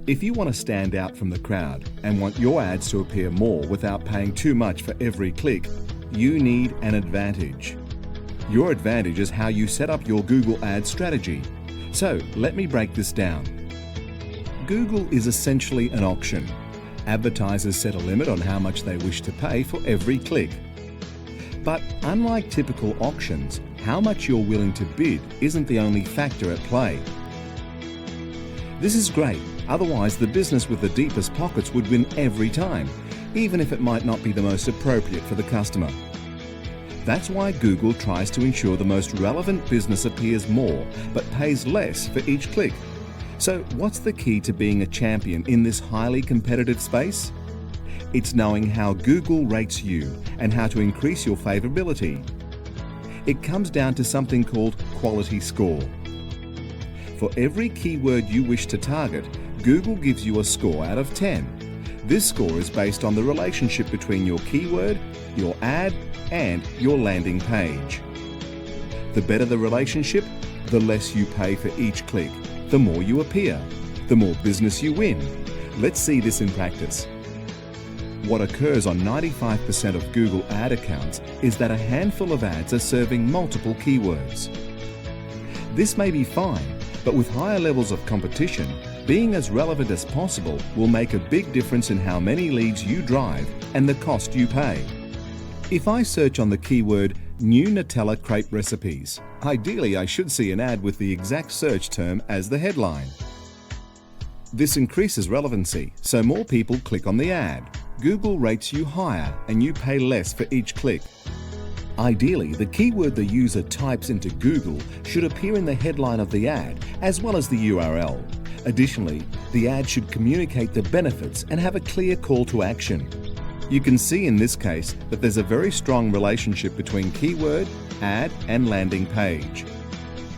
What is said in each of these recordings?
If you want to stand out from the crowd and want your ads to appear more without paying too much for every click, you need an advantage. Your advantage is how you set up your Google Ads strategy. So let me break this down. Google is essentially an auction. Advertisers set a limit on how much they wish to pay for every click. But unlike typical auctions, how much you're willing to bid isn't the only factor at play. This is great, otherwise the business with the deepest pockets would win every time, even if it might not be the most appropriate for the customer. That's why Google tries to ensure the most relevant business appears more, but pays less for each click. So what's the key to being a champion in this highly competitive space? It's knowing how Google rates you and how to increase your favorability. It comes down to something called quality score. For every keyword you wish to target, Google gives you a score out of 10. This score is based on the relationship between your keyword, your ad, and your landing page. The better the relationship, the less you pay for each click. The more you appear, the more business you win. Let's see this in practice. What occurs on 95% of Google ad accounts is that a handful of ads are serving multiple keywords. This may be fine, but with higher levels of competition, being as relevant as possible will make a big difference in how many leads you drive and the cost you pay. If I search on the keyword new Nutella crepe recipes, ideally I should see an ad with the exact search term as the headline. This increases relevancy, so more people click on the ad. Google rates you higher and you pay less for each click. Ideally, the keyword the user types into Google should appear in the headline of the ad as well as the URL. Additionally, the ad should communicate the benefits and have a clear call to action. You can see in this case that there's a very strong relationship between keyword, ad, and landing page.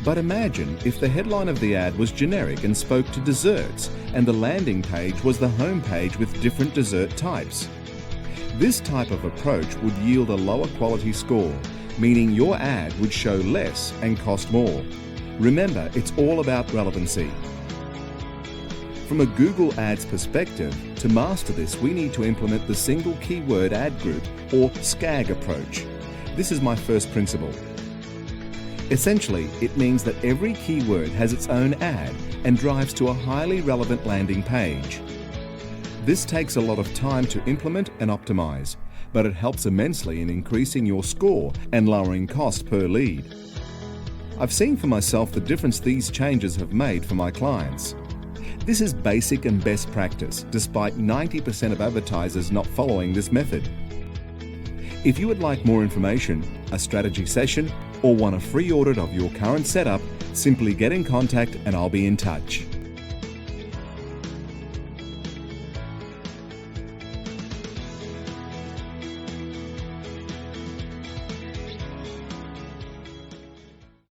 But imagine if the headline of the ad was generic and spoke to desserts, and the landing page was the home page with different dessert types. This type of approach would yield a lower quality score, meaning your ad would show less and cost more. Remember, it's all about relevancy. From a Google Ads perspective, to master this, we need to implement the single keyword ad group, or SKAG approach. This is my first principle. Essentially, it means that every keyword has its own ad and drives to a highly relevant landing page. This takes a lot of time to implement and optimize, but it helps immensely in increasing your score and lowering cost per lead. I've seen for myself the difference these changes have made for my clients. This is basic and best practice, despite 90% of advertisers not following this method. If you would like more information, a strategy session, or want a free audit of your current setup, simply get in contact and I'll be in touch.